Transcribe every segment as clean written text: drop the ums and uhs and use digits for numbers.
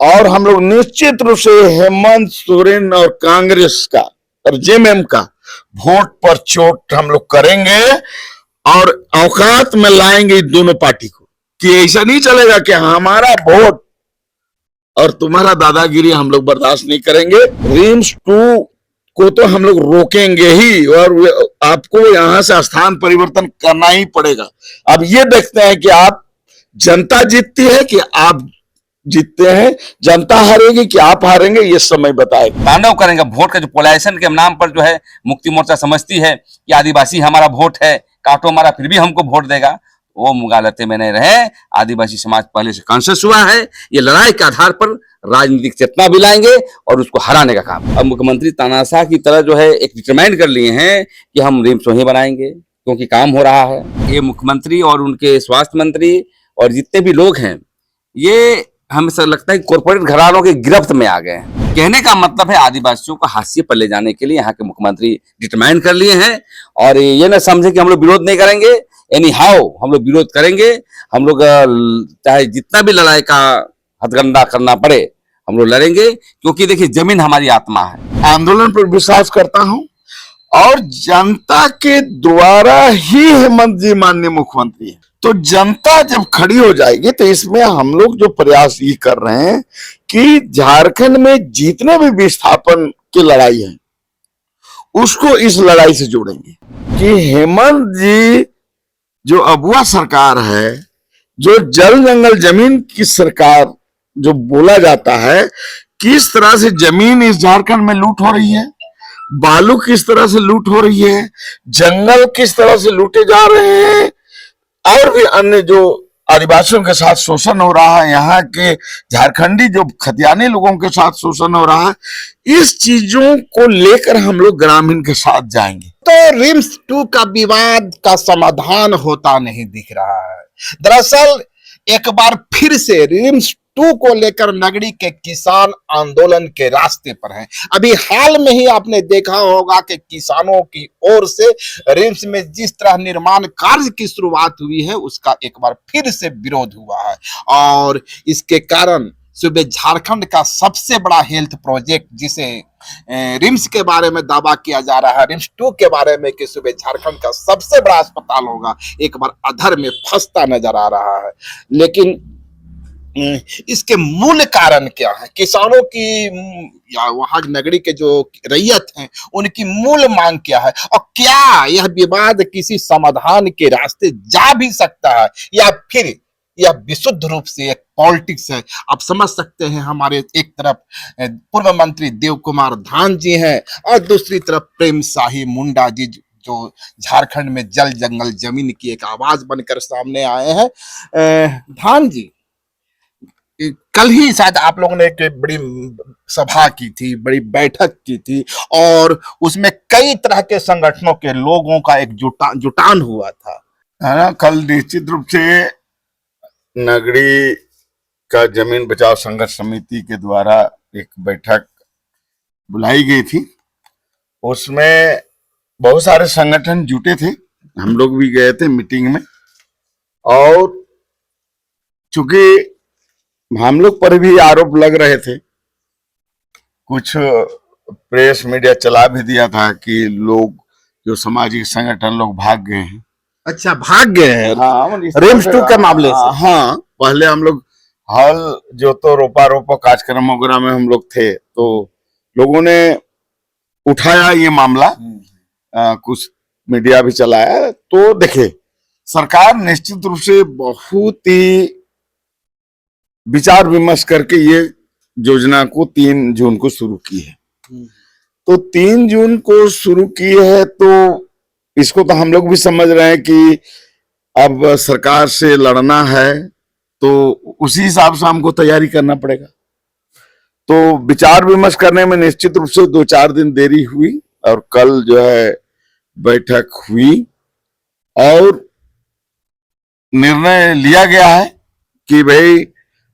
और हम लोग निश्चित रूप से हेमंत सोरेन और कांग्रेस का और जेएमएम का वोट पर चोट हम लोग करेंगे और औकात में लाएंगे दोनों पार्टी को, कि ऐसा नहीं चलेगा कि हमारा वोट और तुम्हारा दादागिरी हम लोग बर्दाश्त नहीं करेंगे। रिम्स-2 को तो हम लोग रोकेंगे ही और आपको यहां से स्थान परिवर्तन करना ही पड़ेगा। अब ये देखते हैं कि आप जनता जीतती है कि आप जीतते हैं, जनता हारेगी कि आप हारेंगे, ये समय बताएगा। तांडव करेंगे वोट का जो पोलराइजेशन के नाम पर जो है मुक्ति मोर्चा समझती है कि आदिवासी हमारा वोट है, काटो हमारा फिर भी हमको वोट देगा। वो मुगालते में नहीं रहे। आदिवासी समाज पहले से कॉन्शियस हुआ है। ये लड़ाई के आधार पर राजनीतिक चेतना भी लाएंगे और उसको हराने का काम। अब मुख्यमंत्री तानाशाह की तरह जो है एक डिटरमाइंड कर लिए हैं कि हम रिम्स वहीं बनाएंगे क्योंकि काम हो रहा है। ये मुख्यमंत्री और उनके स्वास्थ्य मंत्री और जितने भी लोग हैं, ये हमें सब लगता है कि कॉर्पोरेट घरानों के गिरफ्त में आ गए हैं। कहने का मतलब है आदिवासियों को हाशिए पर ले जाने के लिए यहाँ के मुख्यमंत्री डिटरमाइंड कर लिए हैं और ये ना समझे कि हम लोग विरोध नहीं करेंगे। एनी हाउ हम लोग विरोध करेंगे। हम लोग चाहे जितना भी लड़ाई का हथकंडा करना पड़े हम लोग लड़ेंगे, क्योंकि देखिए जमीन हमारी आत्मा है। आंदोलन पर विश्वास करता हूं और जनता के द्वारा ही हेमंत जी माननीय मुख्यमंत्री है। तो जनता जब खड़ी हो जाएगी तो इसमें हम लोग जो प्रयास ये कर रहे हैं कि झारखंड में जितने भी विस्थापन की लड़ाई है उसको इस लड़ाई से जोड़ेंगे कि हेमंत जी जो अबुआ सरकार है, जो जल जंगल जमीन की सरकार जो बोला जाता है, किस तरह से जमीन इस झारखंड में लूट हो रही है, बालू किस तरह से लूट हो रही है, जंगल किस तरह से लूटे जा रहे हैं और भी अन्य जो आदिवासियों के साथ शोषण हो रहा है, यहाँ के झारखंडी जो खतियानी लोगों के साथ शोषण हो रहा है, इस चीजों को लेकर हम लोग ग्रामीण के साथ जाएंगे। तो रिम्स-2 का विवाद का समाधान होता नहीं दिख रहा है। दरअसल एक बार फिर से रिम्स-2 को लेकर नगरी के किसान आंदोलन के रास्ते पर हैं। अभी हाल में ही आपने देखा होगा कि किसानों की ओर से रिम्स में जिस तरह निर्माण कार्य की शुरुआत हुई है उसका एक बार फिर से विरोध हुआ है और इसके कारण सूबे झारखंड का सबसे बड़ा हेल्थ प्रोजेक्ट जिसे रिम्स के बारे में दावा किया जा रहा है, रिम्स-2 के बारे में कि सूबे झारखंड का सबसे बड़ा अस्पताल होगा, एक बार अधर में फंसता नजर आ रहा है। लेकिन इसके मूल कारण क्या है? किसानों की या वहां नगरी के जो रैयत हैं उनकी मूल मांग क्या है और क्या यह विवाद किसी समाधान के रास्ते जा भी सकता है या फिर यह विशुद्ध रूप से एक पॉलिटिक्स है? आप समझ सकते हैं, हमारे एक तरफ पूर्व मंत्री देव कुमार धान जी हैं और दूसरी तरफ प्रेम शाही मुंडा जी जो झारखंड में जल जंगल जमीन की एक आवाज बनकर सामने आए हैं। धान जी, कल ही शायद आप लोगों ने एक बड़ी सभा की थी, बड़ी बैठक की थी और उसमें कई तरह के संगठनों के लोगों का एक जुटान हुआ था, है ना। कल निश्चित रूप से नगरी का जमीन बचाओ संघर्ष समिति के द्वारा एक बैठक बुलाई गई थी। उसमें बहुत सारे संगठन जुटे थे, हम लोग भी गए थे मीटिंग में और चूंकि हम लोग पर भी आरोप लग रहे थे, कुछ प्रेस मीडिया चला भी दिया था कि लोग जो सामाजिक संगठन लोग भाग गए हैं। अच्छा, भाग गए हैं? हाँ, रिम्स-2 के मामले से। हाँ, पहले हम लोग हल जो तो रोपा कार्यक्रम वगैरह में हम लोग थे तो लोगों ने उठाया ये मामला, कुछ मीडिया भी चलाया। तो देखिए, सरकार निश्चित रूप से बहुत ही विचार विमर्श करके ये योजना को 3 जून को शुरू की है। तो 3 जून को शुरू की है तो इसको तो हम लोग भी समझ रहे हैं कि अब सरकार से लड़ना है तो उसी हिसाब से हमको तैयारी करना पड़ेगा। तो विचार विमर्श करने में निश्चित रूप से 2-4 दिन देरी हुई और कल जो है बैठक हुई और निर्णय लिया गया है कि भाई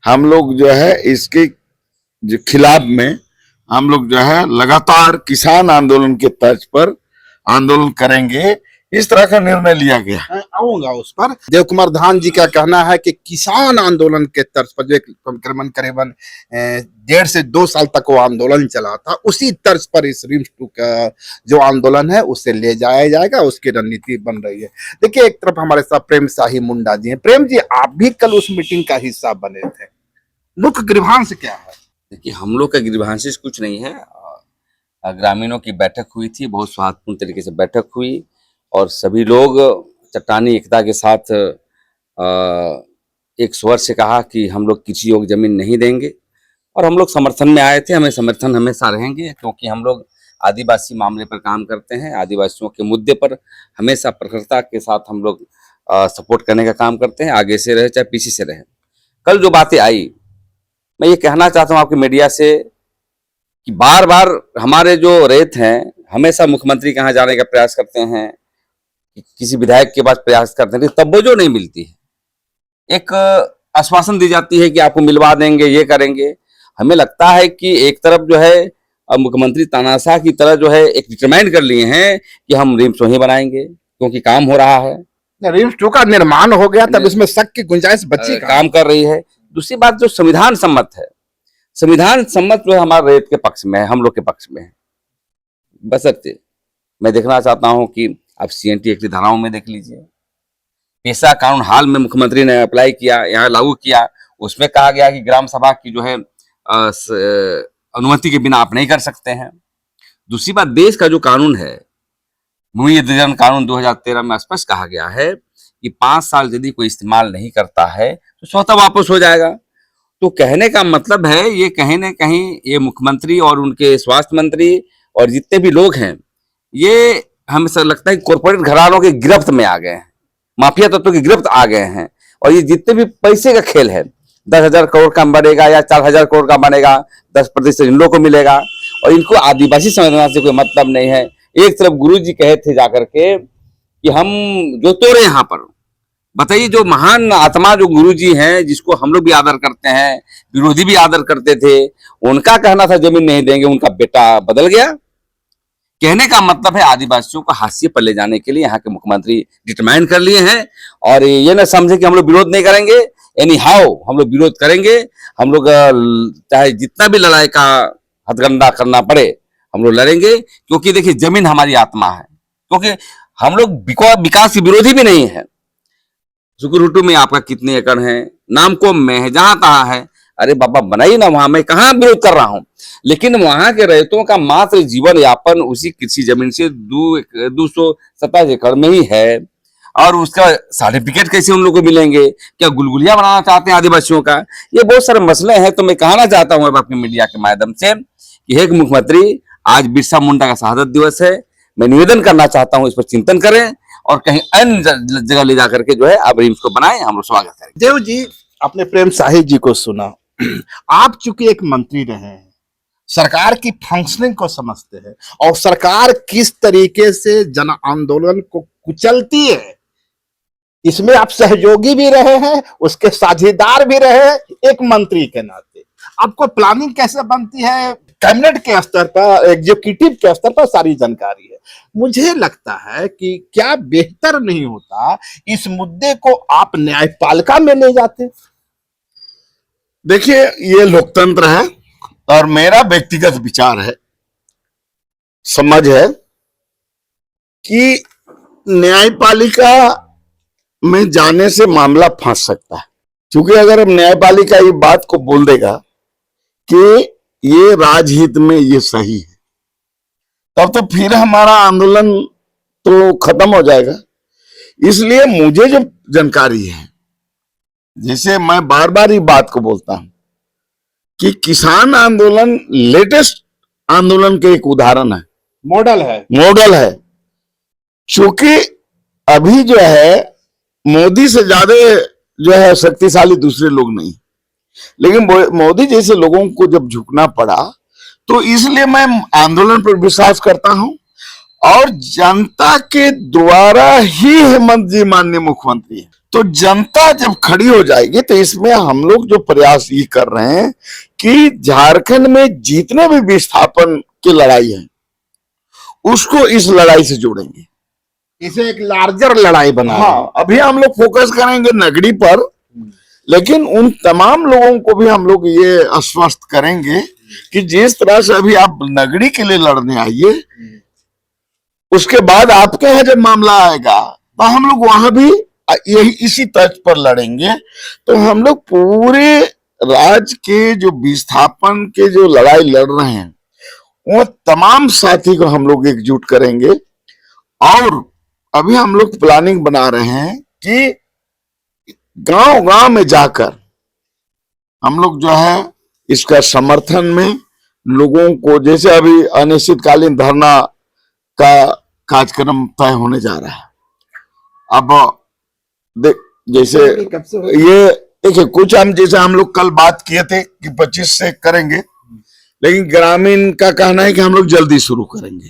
हम लोग जो है इसके जो खिलाफ में हम लोग जो है लगातार किसान आंदोलन के तर्ज पर आंदोलन करेंगे इस तरह का निर्णय लिया गया। मैं आऊंगा उस पर। देव कुमार धान जी का कहना है कि किसान आंदोलन के तर्ज पर, जो करीबन करीबन 1.5 से 2 साल तक वो आंदोलन चला था, उसी तर्ज पर इस रिम्स 2 का जो आंदोलन है उसे ले जाया जाएगा, उसकी रणनीति बन रही है। देखिए, एक तरफ हमारे साथ प्रेम शाही मुंडा जी हैं। प्रेम जी, आप भी कल उस मीटिंग का हिस्सा बने थे, मुख्य ग्रीवांश क्या है? देखिए, हम लोग का ग्रीवांशिस कुछ नहीं है। ग्रामीणों की बैठक हुई थी, बहुत सौहार्दपूर्ण तरीके से बैठक हुई और सभी लोग चट्टानी एकता के साथ एक स्वर से कहा कि हम लोग कृषि योग्य जमीन नहीं देंगे और हम लोग समर्थन में आए थे। हमें समर्थन हमेशा रहेंगे, क्योंकि हम लोग आदिवासी मामले पर काम करते हैं। आदिवासियों के मुद्दे पर हमेशा प्रखरता के साथ हम लोग सपोर्ट करने का काम करते हैं, आगे से रहे चाहे पीछे से रहे। कल जो बातें आई, मैं ये कहना चाहता हूँ आपकी मीडिया से कि बार बार हमारे जो रेत हैं हमेशा मुख्यमंत्री के यहाँ जाने का प्रयास करते हैं, किसी विधायक के पास प्रयास करते हैं, तब वो जो नहीं मिलती है। एक आश्वासन दी जाती है कि आपको मिलवा देंगे, ये करेंगे। हमें लगता है कि एक तरफ जो है मुख्यमंत्री तानाशाह की तरह जो है एक डिटरमाइंड कर लिए हैं कि हम रिम्स वहीं बनाएंगे, क्योंकि काम हो रहा है। रिम्स 2 का निर्माण हो गया, तब इसमें शक की गुंजाइश बची। काम कर रही है। दूसरी बात, जो संविधान सम्मत है, संविधान सम्मत जो है हमारे रेत के पक्ष में है, हम लोग के पक्ष में है। बशर्ते मैं देखना चाहता हूं कि आप CNT एक्ट की धाराओं में देख लीजिए। पेशा कानून हाल में मुख्यमंत्री ने अप्लाई किया, यहाँ लागू किया, उसमें कहा गया कि ग्राम सभा की जो है अनुमति के बिना आप नहीं कर सकते हैं। दूसरी बात, देश का जो कानून है, भूमि अधिग्रहण कानून 2013 में स्पष्ट कहा गया है कि 5 साल यदि कोई इस्तेमाल नहीं करता है तो स्वतः वापस हो जाएगा। तो कहने का मतलब है, ये कहीं ना कहीं ये मुख्यमंत्री और उनके स्वास्थ्य मंत्री और जितने भी लोग हैं, ये हमें सब लगता है कि कॉर्पोरेट घरानों की गिरफ्त में आ गए हैं, माफिया तत्वों की गिरफ्त आ गए हैं। और ये जितने भी पैसे का खेल है, 10,000 करोड़ का बनेगा या 4,000 करोड़ का बनेगा, 10% इन लोगों को मिलेगा और इनको आदिवासी समझना से कोई मतलब नहीं है। एक तरफ गुरु जी कहे थे जाकर के कि हम जो तोड़े यहाँ पर, बताइए, जो महान आत्मा जो गुरु जी हैं, जिसको हम लोग भी आदर करते हैं, विरोधी भी आदर करते थे, उनका कहना था जमीन नहीं देंगे, उनका बेटा बदल गया। कहने का मतलब है आदिवासियों को हाशिए पर ले जाने के लिए यहाँ के मुख्यमंत्री डिटरमाइन कर लिए हैं और ये ना समझे कि हम लोग विरोध नहीं करेंगे। एनी हाउ हम लोग विरोध करेंगे। हम लोग चाहे जितना भी लड़ाई का हथकंडा करना पड़े, हम लोग लड़ेंगे, क्योंकि देखिए जमीन हमारी आत्मा है। क्योंकि हम लोग विकास के विरोधी भी नहीं है। सुकुरुटू में आपका कितने एकड़ है, नामकोम में है, जहां तहां है, अरे बाबा बनाइए ना, वहां मैं कहाँ विरोध कर रहा हूं। लेकिन वहां के रैयतों का मात्र जीवन यापन उसी कृषि जमीन से 227 एकड़ में ही है और उसका सर्टिफिकेट कैसे उन लोगों को मिलेंगे? क्या गुलगुलिया बनाना चाहते हैं आदिवासियों का? ये बहुत सारे मसले हैं। तो मैं कहना चाहता हूं अब अपनी मीडिया के माध्यम से कि एक मुख्यमंत्री, आज बिरसा मुंडा का शहादत दिवस है, मैं निवेदन करना चाहता हूं इस पर चिंतन करें और कहीं अन्य जगह ले जाकर के जो है अब रिम्स को बनाएं, हम लोग स्वागत करेंगे। देव जी, आपने प्रेम शाही जी को सुना। आप चूंकि एक मंत्री रहे हैं, सरकार की फंक्शनिंग को समझते हैं और सरकार किस तरीके से जन आंदोलन को कुचलती है, इसमें आप सहयोगी भी रहे हैं, उसके साझेदार भी रहे हैं। एक मंत्री के नाते आपको प्लानिंग कैसे बनती है, कैबिनेट के स्तर पर, एग्जीक्यूटिव के स्तर पर सारी जानकारी है। मुझे लगता है कि क्या बेहतर नहीं होता इस मुद्दे को आप न्यायपालिका में ले जाते? देखिए, ये लोकतंत्र है और मेरा व्यक्तिगत विचार है, समझ है कि न्यायपालिका में जाने से मामला फंस सकता है। क्योंकि अगर अब न्यायपालिका ये बात को बोल देगा कि ये राजहित में ये सही है, तब तो फिर हमारा आंदोलन तो खत्म हो जाएगा। इसलिए मुझे जो जानकारी है, जैसे मैं बार बार ये बात को बोलता हूं कि किसान आंदोलन लेटेस्ट आंदोलन के एक उदाहरण है, मॉडल है। चूंकि अभी जो है मोदी से ज्यादा जो है शक्तिशाली दूसरे लोग नहीं, लेकिन मोदी जैसे लोगों को जब झुकना पड़ा तो इसलिए मैं आंदोलन पर विश्वास करता हूं और जनता के द्वारा ही हेमंत जी माननीय मुख्यमंत्री है। तो जनता जब खड़ी हो जाएगी तो इसमें हम लोग जो प्रयास ये कर रहे हैं कि झारखंड में जितने भी विस्थापन की लड़ाई है उसको इस लड़ाई से जोड़ेंगे। इसे एक लार्जर लड़ाई बना रहे हैं। हाँ, अभी हम लोग फोकस करेंगे नगड़ी पर, लेकिन उन तमाम लोगों को भी हम लोग ये आश्वस्त करेंगे कि जिस तरह से अभी आप नगड़ी के लिए लड़ने आइए, उसके बाद आपके यहाँ जब मामला आएगा तो हम लोग वहां भी यही इसी तर्ज पर लड़ेंगे। तो हम लोग पूरे राज्य के जो विस्थापन के जो लड़ाई लड़ रहे हैं, वो तमाम साथी को हम लोग एकजुट करेंगे। और अभी हम लोग प्लानिंग बना रहे हैं कि गांव गांव में जाकर हम लोग जो है इसका समर्थन में लोगों को, जैसे अभी अनिश्चितकालीन धरना का कार्यक्रम तय होने जा रहा है। अब जैसे ये देखिए, कुछ हम जैसे हम लोग कल बात किए थे कि 25 से करेंगे, लेकिन ग्रामीण का कहना है कि हम लोग जल्दी शुरू करेंगे।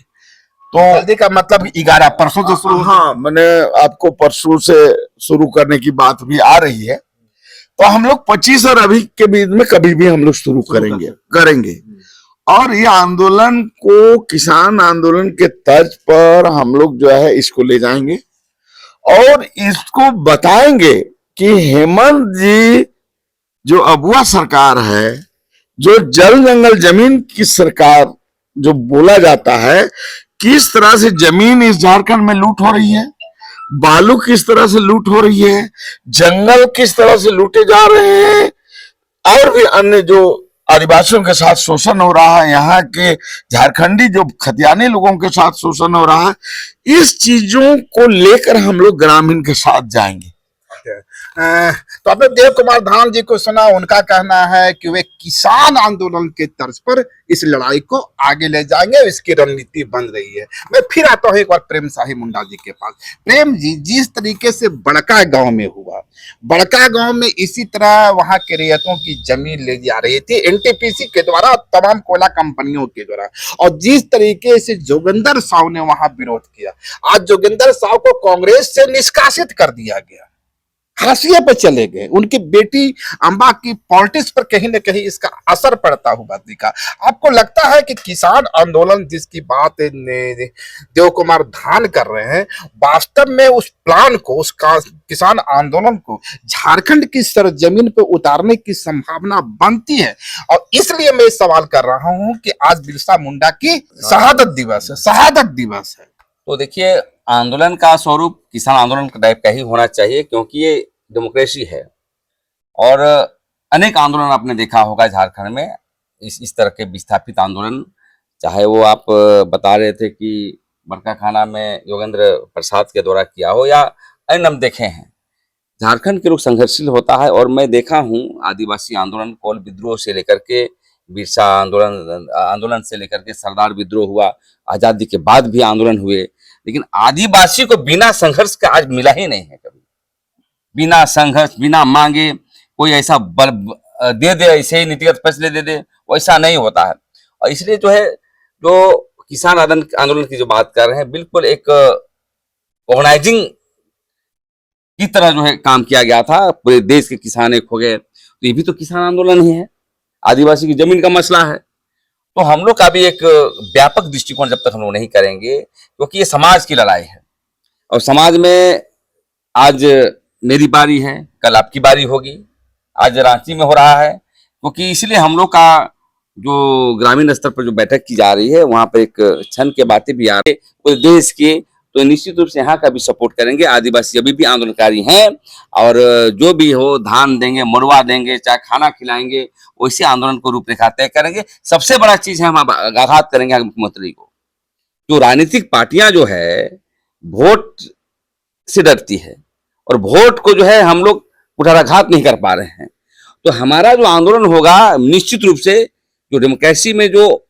तो जल्दी का मतलब 11 परसों से शुरू। हाँ, मैंने आपको परसों से शुरू करने की बात भी आ रही है। तो हम लोग 25 और अभी के बीच में कभी भी हम लोग शुरू करेंगे। और ये आंदोलन को किसान आंदोलन के तर्ज पर हम लोग जो है इसको ले जाएंगे और इसको बताएंगे कि हेमंत जी जो अबुआ सरकार है, जो जल जंगल जमीन की सरकार जो बोला जाता है, किस तरह से जमीन इस झारखंड में लूट हो रही है, बालू किस तरह से लूट हो रही है, जंगल किस तरह से लूटे जा रहे हैं, और भी अन्य जो आदिवासियों के साथ शोषण हो रहा है, यहाँ के झारखंडी जो खतियानी लोगों के साथ शोषण हो रहा है, इस चीजों को लेकर हम लोग ग्रामीण के साथ जाएंगे। तो आपने देव कुमार धान जी को सुना, उनका कहना है कि वे किसान आंदोलन के तर्ज पर इस लड़ाई को आगे ले जाएंगे, इसकी रणनीति बन रही है। मैं फिर आता हूं एक बार प्रेम शाही मुंडा जी के पास। प्रेम जी, जिस तरीके से बड़का गांव में हुआ, बड़का गांव में इसी तरह वहां के रेतों की जमीन ले जा रही थी एनटीपीसी के द्वारा, तमाम कोयला कंपनियों के द्वारा, और जिस तरीके से जोगिंदर साहू ने वहां विरोध किया, आज जोगिंदर साहू को कांग्रेस से निष्कासित कर दिया गया, हाशिए पे चले गए। उनकी बेटी अंबा की पॉलिटिक्स पर कहीं ना कहीं इसका असर पड़ता हुआ दिखा। आपको लगता है कि किसान आंदोलन जिसकी बात देव कुमार धान कर रहे हैं, वास्तव में उस प्लान को, उस किसान आंदोलन को झारखंड की सरजमीन पर उतारने की संभावना बनती है? और इसलिए मैं सवाल कर रहा हूं कि आज बिरसा मुंडा की शहादत दिवस है। तो देखिए, आंदोलन का स्वरूप किसान आंदोलन टाइप का ही होना चाहिए, क्योंकि ये डेमोक्रेसी है। और अनेक आंदोलन आपने देखा होगा झारखंड में, इस तरह के विस्थापित आंदोलन, चाहे वो आप बता रहे थे कि बरकाखाना में योगेंद्र प्रसाद के द्वारा किया हो, या अन्य हम देखे हैं। झारखंड के लोग संघर्षशील होता है, और मैं देखा हूँ आदिवासी आंदोलन, कोल विद्रोह से लेकर के बिरसा आंदोलन से लेकर के सरदार विद्रोह हुआ, आजादी के बाद भी आंदोलन हुए, लेकिन आदिवासी को बिना संघर्ष का आज मिला ही नहीं है कभी। बिना संघर्ष, बिना मांगे कोई ऐसा बल दे दे, ऐसे ही नीतिगत फैसले दे दे, वैसा नहीं होता है। और इसलिए जो है, जो किसान आंदोलन की जो बात कर रहे हैं, बिल्कुल एक ऑर्गेनाइजिंग की तरह जो है काम किया गया था, पूरे देश के किसान एक हो गए। तो ये भी तो किसान आंदोलन ही है, आदिवासी की जमीन का मसला है। तो हम लोग का भी एक व्यापक दृष्टिकोण जब तक हम लोग नहीं करेंगे, क्योंकि ये समाज की लड़ाई है, और समाज में आज मेरी बारी है, कल आपकी बारी होगी, आज रांची में हो रहा है, क्योंकि इसलिए हम लोग का जो ग्रामीण स्तर पर जो बैठक की जा रही है, वहां पर एक क्षण के बातें भी आ रही है पूरे देश की, तो निश्चित रूप से यहाँ का भी सपोर्ट करेंगे। आदिवासी अभी भी आंदोलनकारी हैं, और जो भी हो धान देंगे, मरुआ देंगे, चाहे खाना खिलाएंगे, वैसे आंदोलन को रूपरेखा तय करेंगे। सबसे बड़ा चीज है, हम आघात करेंगे मुख्यमंत्री को। जो राजनीतिक पार्टियां जो है वोट से डरती है, और वोट को जो है हम लोग कुठाराघात नहीं कर पा रहे हैं। तो हमारा जो आंदोलन होगा, निश्चित रूप से जो डेमोक्रेसी में, जो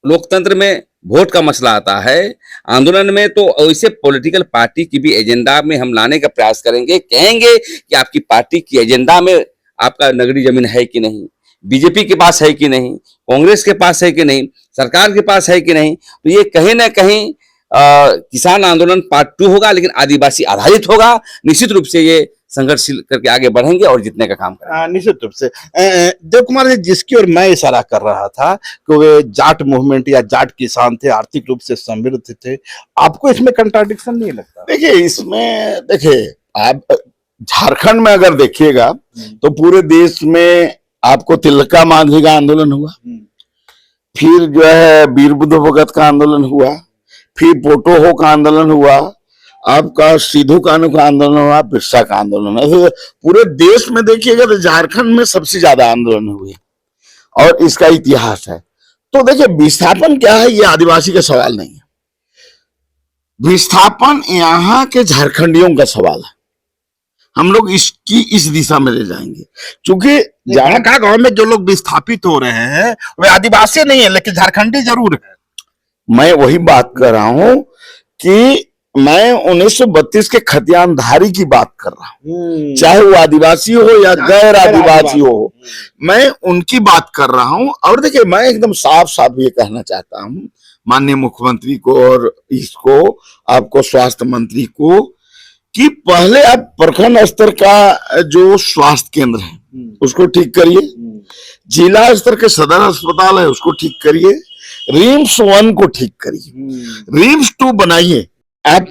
लोकतंत्र में वोट का मसला आता है, आंदोलन में तो वैसे पॉलिटिकल पार्टी की भी एजेंडा में हम लाने का प्रयास करेंगे। कहेंगे कि आपकी पार्टी की एजेंडा में आपका नगरी जमीन है कि नहीं, बीजेपी के पास है कि नहीं, कांग्रेस के पास है कि नहीं, सरकार के पास है कि नहीं। तो ये कहीं ना कहीं किसान आंदोलन पार्ट 2 होगा, लेकिन आदिवासी आधारित होगा। निश्चित रूप से ये संघर्ष करके आगे बढ़ेंगे और जीतने का काम करेंगे। निश्चित रूप से देव कुमार जी, जिसकी ओर मैं इशारा कर रहा था कि वे जाट मूवमेंट या जाट किसान थे, आर्थिक रूप से समृद्ध थे, आपको इसमें कंट्राडिक्शन नहीं लगता? देखिए इसमें, देखिए आप झारखंड में अगर देखिएगा तो पूरे देश में आपको तिलका मांझी का आंदोलन हुआ, फिर जो है वीर बुद्ध भगत का आंदोलन हुआ, फिर पोटोहो का आंदोलन हुआ, आपका सिद्धू कान्हू का आंदोलन हुआ, बिरसा का आंदोलन हुआ। पूरे देश में देखिएगा तो झारखंड में सबसे ज्यादा आंदोलन हुए और इसका इतिहास है। तो देखिए विस्थापन क्या है, ये आदिवासी का सवाल नहीं है, विस्थापन यहाँ के झारखंडियों का सवाल है। हम लोग इसकी इस दिशा में ले जाएंगे, क्योंकि जहां का गांव में जो लोग विस्थापित हो रहे हैं वे आदिवासी नहीं है, लेकिन झारखंडी जरूर है। मैं वही बात कर रहा हूं कि मैं 1932 के खतियानधारी की बात कर रहा हूं, चाहे वो आदिवासी हो या गैर आदिवासी हो, मैं उनकी बात कर रहा हूं। और देखिए मैं एकदम साफ साफ ये कहना चाहता हूं माननीय मुख्यमंत्री को और इसको, आपको स्वास्थ्य मंत्री को, कि पहले आप प्रखंड स्तर का जो स्वास्थ्य केंद्र है उसको ठीक करिए, जिला स्तर के सदर अस्पताल है उसको ठीक करिए, रिम्स 1 को ठीक करिए, रिम्स 2 बनाइए। आप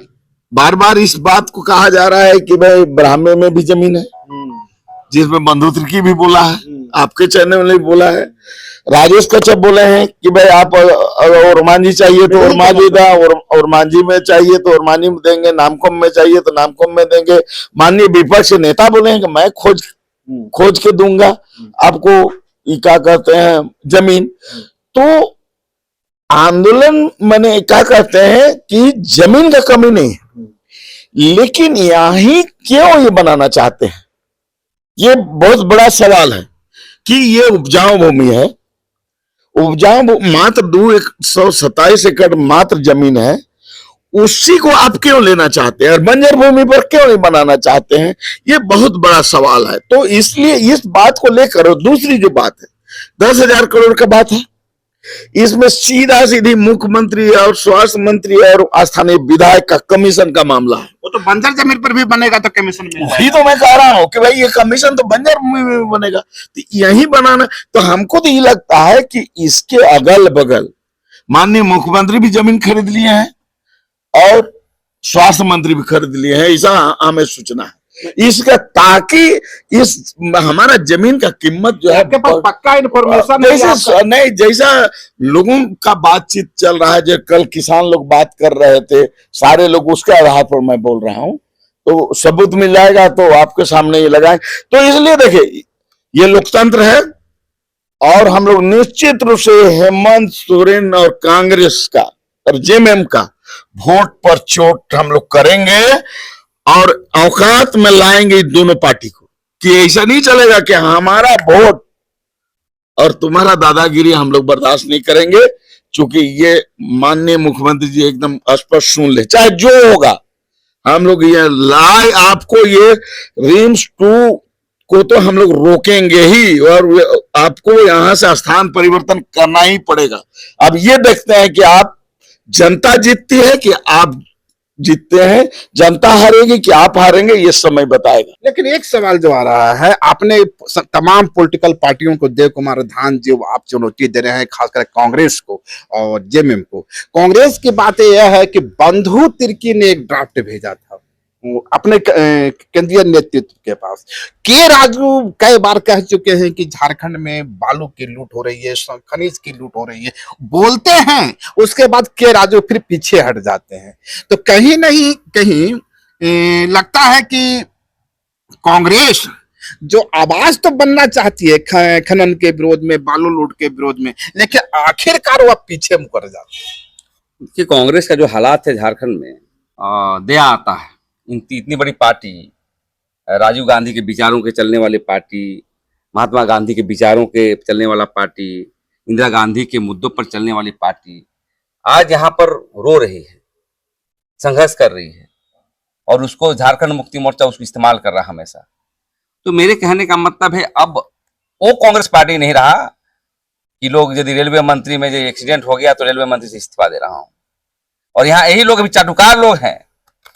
बार बार इस बात को कहा जा रहा है कि भाई ब्राह्मण में भी जमीन है, जिसमें बंधु तिर्की भी बोला है, आपके चैनल ने भी बोला है, राजेश कच्छप बोले हैं कि भाई आप ओरमांझी चाहिए तो ओरमांझी दा, ओरमांझी में चाहिए तो ओरमांझी में देंगे, नामकुम में चाहिए तो नामकुम में देंगे। माननीय विपक्ष नेता बोले हैं कि मैं खोज के दूंगा आपको, ये क्या कहते हैं, जमीन। तो आंदोलन मैंने क्या कहते हैं कि जमीन का कमी नहीं है, लेकिन यही क्यों ये बनाना चाहते हैं, ये बहुत बड़ा सवाल है कि ये उपजाऊ भूमि है, उपजाऊ मात्र 227 एकड़ मात्र जमीन है, उसी को आप क्यों लेना चाहते हैं और बंजर भूमि पर क्यों नहीं बनाना चाहते हैं, ये बहुत बड़ा सवाल है। तो इसलिए इस बात को लेकर दूसरी जो बात है 10,000 करोड़ का बात है, इसमें सीधा सीधी मुख्यमंत्री और स्वास्थ्य मंत्री और स्थानीय विधायक का कमीशन का मामला है। वो तो बंजर जमीन पर भी बनेगा तो कमीशन मिल वही तो मैं कह रहा हूं कि भाई ये कमीशन तो बंजर भूमि में बनेगा, तो यही बनाना। तो हमको तो ये लगता है कि इसके अगल बगल माननीय मुख्यमंत्री भी जमीन खरीद लिए हैं और स्वास्थ्य मंत्री भी खरीद लिए हैं, ऐसा हमें सूचना है इसका, ताकि इस हमारा जमीन का कीमत जो है, आपके पास पक्का इन्फॉर्मेशन नहीं, जैसा लोगों का बातचीत चल रहा है, जो कल किसान लोग बात कर रहे थे, सारे लोग उसके आधार पर मैं बोल रहा हूं, तो सबूत मिल जाएगा तो आपके सामने ये लगाए। तो इसलिए देखिए ये लोकतंत्र है और हम लोग निश्चित रूप से हेमंत सोरेन और कांग्रेस का और जेएमएम का वोट पर चोट हम लोग करेंगे और औकात में लाएंगे इस दोनों पार्टी को, कि ऐसा नहीं चलेगा कि हमारा वोट और तुम्हारा दादागिरी हम लोग बर्दाश्त नहीं करेंगे। क्योंकि ये माननीय मुख्यमंत्री जी एकदम स्पष्ट सुन ले, चाहे जो होगा हम लोग ये लाए, आपको ये रिम्स 2 को तो हम लोग रोकेंगे ही और आपको यहां से स्थान परिवर्तन करना ही पड़ेगा। अब ये देखते हैं कि आप जनता जीतती है कि आप जीतते हैं, जनता हारेगी कि आप हारेंगे, ये समय बताएगा। लेकिन एक सवाल जो आ रहा है, आपने तमाम पॉलिटिकल पार्टियों को, देव कुमार धान जो आप चुनौती दे रहे हैं, खासकर कांग्रेस को और जेएमएम को, कांग्रेस की बात यह है कि बंधु तिर्की ने एक ड्राफ्ट भेजा था अपने केंद्रीय नेतृत्व के पास। के राजू कई बार कह चुके हैं कि झारखंड में बालू की लूट हो रही है, खनिज की लूट हो रही है, बोलते हैं, उसके बाद के राजू फिर पीछे हट जाते हैं। तो कहीं नहीं कहीं लगता है कि कांग्रेस जो आवाज तो बनना चाहती है खनन के विरोध में, बालू लूट के विरोध में, लेकिन आखिरकार वह पीछे मुकर जाती है। कि कांग्रेस का जो हालात है झारखंड में, दया आता है। इतनी बड़ी पार्टी, राजीव गांधी के विचारों के चलने वाली पार्टी, महात्मा गांधी के विचारों के चलने वाला पार्टी, इंदिरा गांधी के मुद्दों पर चलने वाली पार्टी, आज यहाँ पर रो रही है, संघर्ष कर रही है और उसको झारखंड मुक्ति मोर्चा उसको इस्तेमाल कर रहा है हमेशा। तो मेरे कहने का मतलब है, अब वो कांग्रेस पार्टी नहीं रहा कि लोग यदि रेलवे मंत्री में जो एक्सीडेंट हो गया तो रेलवे मंत्री से इस्तीफा दे रहा हूं। और यहाँ यही लोग अभी चाटुकार लोग हैं।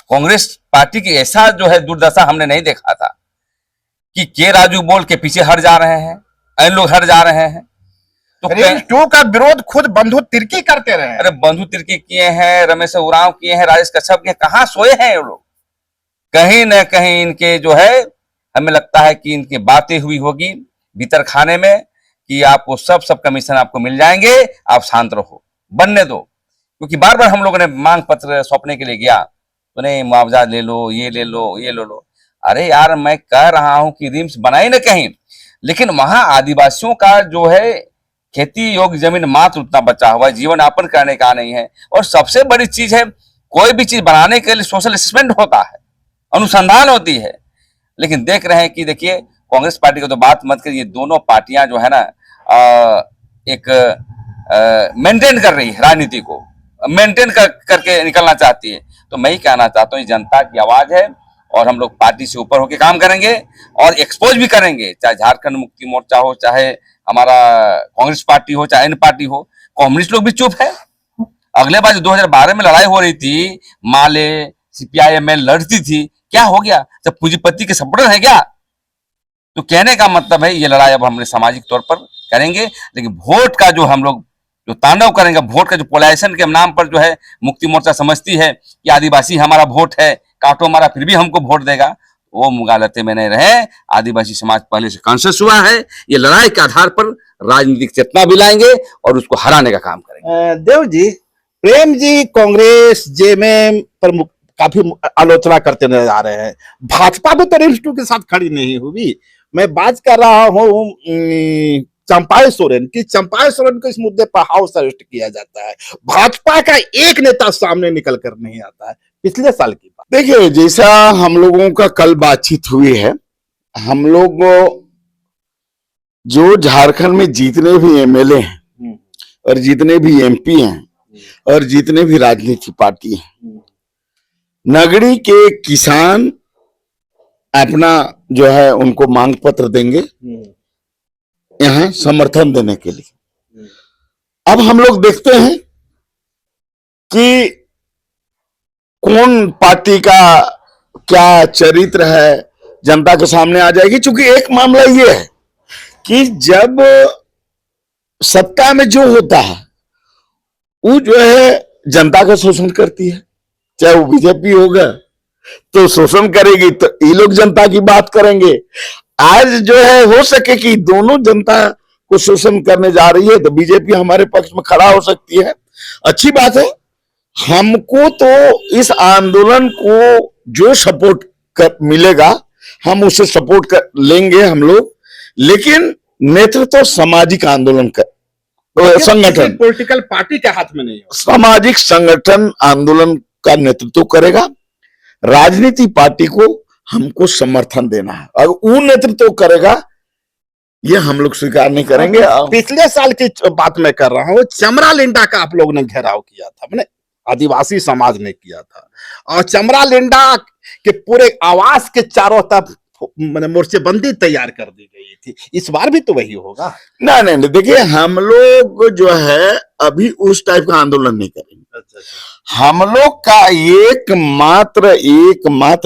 कांग्रेस पार्टी की ऐसा जो है दुर्दशा हमने नहीं देखा था कि के राजू बोल के पीछे हट जा रहे हैं, अन्य लोग हट जा रहे हैं। तो रिम्स 2 का विरोध खुद बंधु तिर्की करते रहे। अरे बंधु तिर्की किए हैं, रमेश उरांव किए हैं, राजेश कश्यप किए, कहाँ सोए हैं ये लोग? कहीं न कहीं इनके जो है, हमें लगता है कि इनकी बातें हुई होगी भीतर खाने में कि आपको सब कमीशन आपको मिल जाएंगे, आप शांत रहो, बनने दो। क्योंकि बार बार हम लोगों ने मांग पत्र सौंपने के लिए गया तो नहीं, मुआवजा ले लो, ये ले लो, ये ले लो। अरे यार, मैं कह रहा हूं कि रिम्स बनाई ना कहीं, लेकिन वहां आदिवासियों का जो है खेती योग्य जमीन मात्र उतना बचा हुआ है, जीवन यापन करने का नहीं है। और सबसे बड़ी चीज है, कोई भी चीज बनाने के लिए सोशल असेसमेंट होता है, अनुसंधान होती है। लेकिन देख रहे हैं कि देखिए, कांग्रेस पार्टी को तो बात मत करिए, दोनों पार्टियां जो है ना एक मेंटेन कर रही है, राजनीति को मेंटेन करके निकलना चाहती है। तो मैं ही कहना चाहता हूँ, जनता की आवाज है और हम लोग पार्टी से ऊपर होकर काम करेंगे और एक्सपोज भी करेंगे, चाहे झारखंड मुक्ति मोर्चा हो, चाहे हमारा कांग्रेस पार्टी हो, चाहे अन्य पार्टी हो। कम्युनिस्ट लोग भी चुप है। अगले बार 2012 में लड़ाई हो रही थी, माले CPI-ML लड़ती थी, क्या हो गया? जब पूंजीपति के सपोर्टर है क्या? तो कहने का मतलब है, ये लड़ाई अब हमने सामाजिक तौर पर करेंगे, लेकिन वोट का जो हम लोग जो तांडव करेंगे, वोट का जो पोलराइजेशन के नाम पर जो है मुक्ति मोर्चा समझती है कि आदिवासी हमारा वोट है, काटो हमारा फिर भी हमको वोट देगा, वो मुगालते में नहीं रहे। आदिवासी समाज पहले से कॉन्शियस हुआ है, ये लड़ाई के आधार पर राजनीतिक चेतना भी लाएंगे और उसको हराने का काम करेंगे। देव जी, प्रेम जी कांग्रेस जेएमएम पर काफी आलोचना करते नजर आ रहे हैं। भाजपा भी तो रिम्स 2 के साथ खड़ी नहीं हुई। मैं बात कर रहा हूँ चंपाई सोरेन की। चंपाई सोरेन को इस मुद्दे पर हाउस अरेस्ट किया जाता है, भाजपा का एक नेता सामने निकल कर नहीं आता है। पिछले साल की बात देखिए, जैसा हम लोगों का कल बातचीत हुई है, हम लोग जो झारखंड में जितने भी MLA हैं और जितने भी MP हैं और जितने भी राजनीतिक पार्टी हैं, नगरी के किसान अपना जो है उनको मांग पत्र देंगे यहाँ समर्थन देने के लिए। अब हम लोग देखते हैं कि कौन पार्टी का क्या चरित्र है, जनता के सामने आ जाएगी। क्योंकि एक मामला ये है कि जब सत्ता में जो होता है वो जो है जनता का शोषण करती है, चाहे वो बीजेपी होगा तो शोषण करेगी, तो ये लोग जनता की बात करेंगे। आज जो है हो सके कि दोनों जनता को शोषण करने जा रही है, तो बीजेपी हमारे पक्ष में खड़ा हो सकती है, अच्छी बात है। हमको तो इस आंदोलन को जो सपोर्ट मिलेगा हम उसे सपोर्ट कर लेंगे हम लोग, लेकिन नेतृत्व सामाजिक आंदोलन का संगठन, पॉलिटिकल पार्टी के हाथ में नहीं हो। सामाजिक संगठन आंदोलन का नेतृत्व करेगा। राजनीतिक पार्टी को हमको समर्थन देना है, और वो नेतृत्व करेगा, ये हम लोग स्वीकार नहीं करेंगे। पिछले साल की बात मैं कर रहा हूँ, चमरा लिंडा का आप लोग ने घेराव किया था, मैंने आदिवासी समाज ने किया था, और चमरा लिंडा के पूरे आवास के चारों तरफ मैंने मोर्चेबंदी तैयार कर दी गई थी। इस बार भी तो वही होगा? नहीं, देखिए, हम लोग जो है अभी उस टाइप का आंदोलन नहीं करेंगे। हम लोग का एकमात्र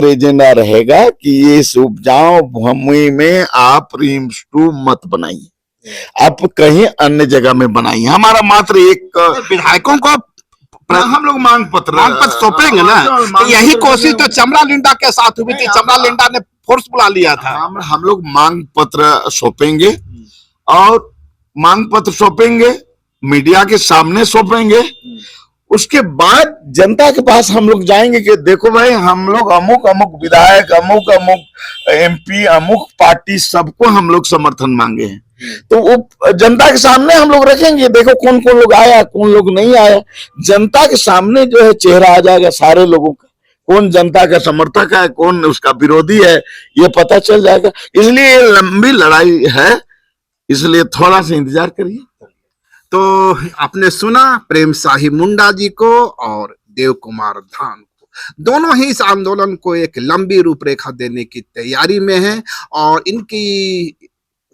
एजेंडा रहेगा कि ये उपजाऊ भूमि में आप रिम्स 2 मत बनाइए, आप कहीं अन्य जगह में बनाइए। हमारा मात्र एक विधायकों को हम लोग मांग पत्र सौंपेंगे ना, तो यही कोशिश तो चमरा लिंडा के साथ हुई थी। चमरा लिंडा ने फोर्स बुला लिया था। हम लोग मांग पत्र सौंपेंगे, और मांग पत्र सौंपेंगे, मीडिया के सामने सौंपेंगे। उसके बाद जनता के पास हम लोग जाएंगे कि देखो भाई, हम लोग अमुक विधायक, अमुक MP, अमुक पार्टी, सबको हम लोग समर्थन मांगे हैं। तो वो जनता के सामने हम लोग रखेंगे, देखो कौन कौन लोग आया, कौन लोग नहीं आया। जनता के सामने जो है चेहरा आ जाएगा सारे लोगों का, कौन जनता का समर्थक है, कौन उसका विरोधी है, ये पता चल जाएगा। इसलिए लंबी लड़ाई है, इसलिए थोड़ा सा इंतजार करिए। तो आपने सुना प्रेम शाही मुंडा जी को और देव कुमार धान को, दोनों ही इस आंदोलन को एक लंबी रूपरेखा देने की तैयारी में हैं, और इनकी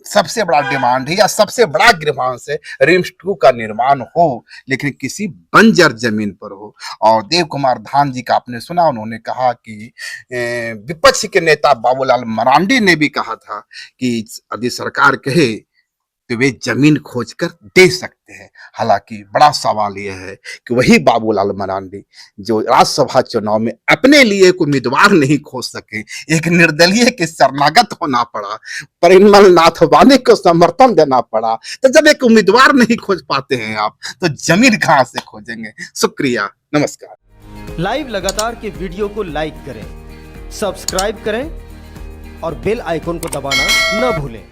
सबसे बड़ा डिमांड है या सबसे बड़ा ग्रीवांस है रिम्स 2 का निर्माण हो, लेकिन किसी बंजर जमीन पर हो। और देव कुमार धान जी का आपने सुना, उन्होंने कहा कि विपक्ष के नेता बाबूलाल मरांडी ने भी कहा था कि यदि सरकार कहे तो वे जमीन खोजकर दे सकते हैं। हालांकि बड़ा सवाल यह है कि वही बाबूलाल मरांडी जो राज्यसभा चुनाव में अपने लिए कोई उम्मीदवार नहीं खोज सके, एक निर्दलीय के शरणागत होना पड़ा, परिमल नाथ वानी को समर्थन देना पड़ा, तो जब एक उम्मीदवार नहीं खोज पाते हैं आप, तो जमीन कहां से खोजेंगे। शुक्रिया, नमस्कार। लाइव लगातार के वीडियो को लाइक करें, सब्सक्राइब करें और बेल आइकन को दबाना न भूलें।